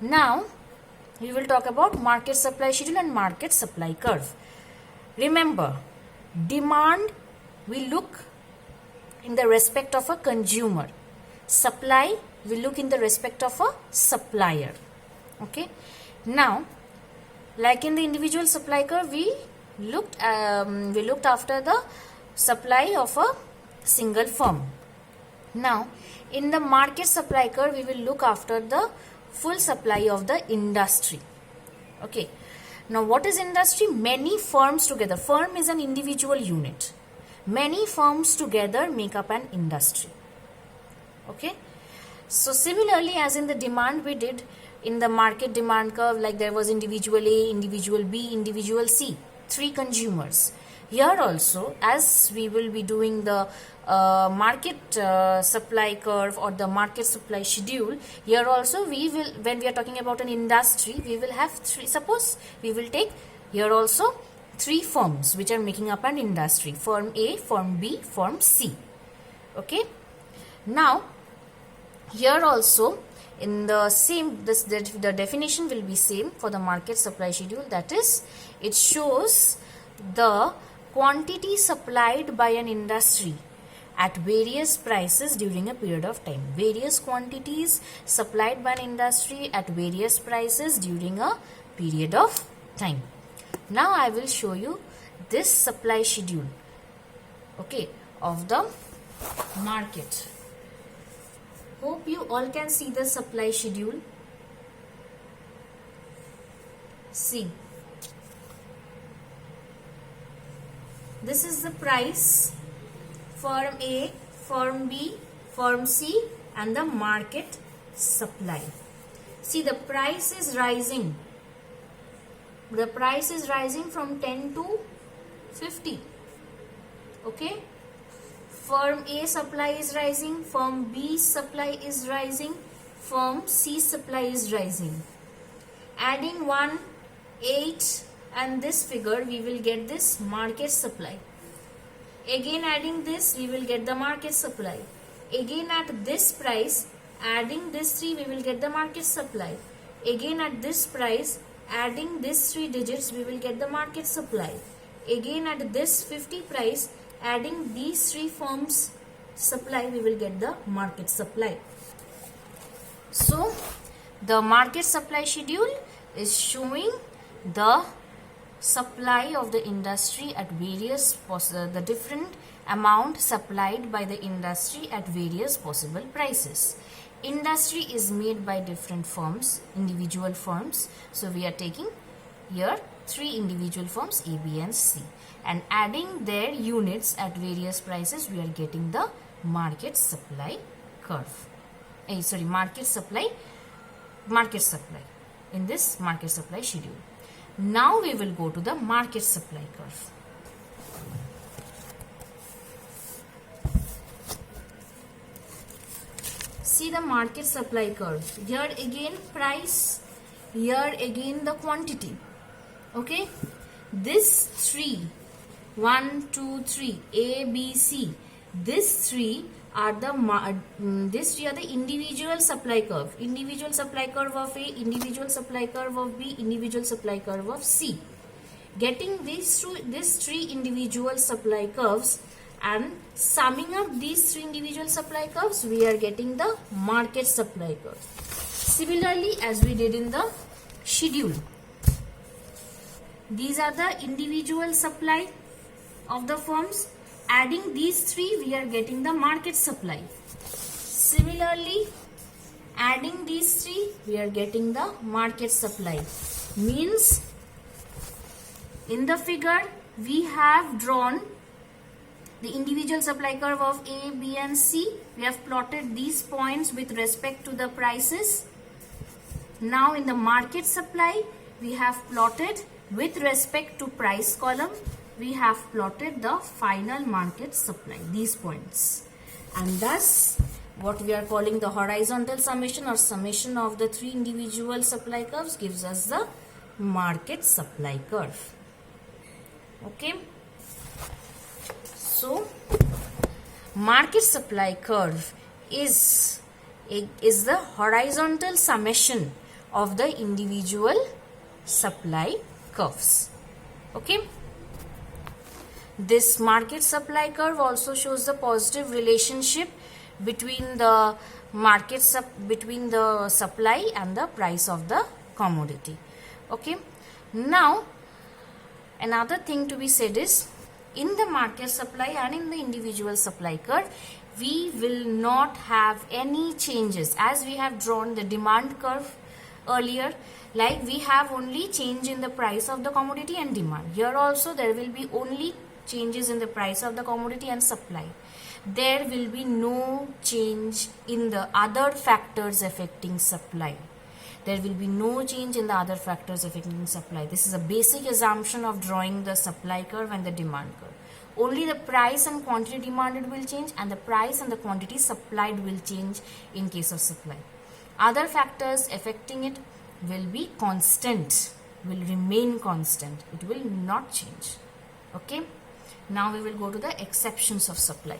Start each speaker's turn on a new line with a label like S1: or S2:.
S1: Now we will talk about market supply schedule and market supply curve. Remember, demand we look in the respect of a consumer. Supply we look in the respect of a supplier. Okay. Now, like in the individual supply curve, we looked after the supply of a single firm. Now, in the market supply curve, we will look after the full supply of the industry. Okay. Now, what is industry? Many firms together. Firm is an individual unit. Many firms together make up an industry. Okay. So, similarly, as in the demand we did in the market demand curve, like there was individual A, individual B, individual C, 3 consumers. Here also, as we will be doing the market supply curve or the market supply schedule, here also we will, when we are talking about an industry, we will have 3, suppose we will take here also 3 firms which are making up an industry, firm A, firm B, firm C. Okay. Now, here also in the same, the definition will be same for the market supply schedule, that is, it shows the quantity supplied by an industry at various prices during a period of time. Various quantities supplied by an industry at various prices during a period of time. Now I will show you this supply schedule, okay, of the market. Hope you all can see the supply schedule. See, this is the price, firm A, firm B, firm C, and the market supply. See, the price is rising. The price is rising from 10 to 50. Okay. Firm A supply is rising, firm B supply is rising, firm C supply is rising. Adding 1, 8 and this figure, we will get this market supply. Again adding this, we will get the market supply. Again at this price, adding this 3, we will get the market supply. Again at this price, adding this 3 digits, we will get the market supply. Again at this 50 price, adding these 3 firms supply, we will get the market supply. So, the market supply schedule is showing the supply of the industry at various the different amount supplied by the industry at various possible prices. Industry is made by different firms, individual firms. So, we are taking here 3 individual firms A, B and C, and adding their units at various prices, we are getting the market supply curve. Market supply in this market supply schedule. Now we will go to the market supply curve. See the market supply curve. Here again price, here again the quantity. Okay, this 3, 1, 2, 3, A, B, C, this 3 are the individual supply curve. Individual supply curve of A, individual supply curve of B, individual supply curve of C. Getting these 3 individual supply curves and summing up these 3 individual supply curves, we are getting the market supply curve. Similarly, as we did in the schedule, these are the individual supply of the firms. Adding these 3, we are getting the market supply. Similarly, adding these 3, we are getting the market supply. Means, in the figure, we have drawn the individual supply curve of A, B and C. We have plotted these points with respect to the prices. Now, in the market supply, we have plotted with respect to price column, we have plotted the final market supply, these points. And thus, what we are calling the horizontal summation or summation of the 3 individual supply curves gives us the market supply curve. Okay. So, market supply curve is the horizontal summation of the individual supply curves. Okay. This market supply curve also shows the positive relationship between the between the supply and the price of the commodity. Okay. Now, another thing to be said is, in the market supply and in the individual supply curve, we will not have any changes, as we have drawn the demand curve earlier. Like, we have only change in the price of the commodity and demand. Here also there will be only changes in the price of the commodity and supply. There will be no change in the other factors affecting supply. There will be no change in the other factors affecting supply. This is a basic assumption of drawing the supply curve and the demand curve. Only the price and quantity demanded will change, and the price and the quantity supplied will change in case of supply. Other factors affecting it will be constant, will remain constant. It will not change. Okay. Now we will go to the exceptions of supply.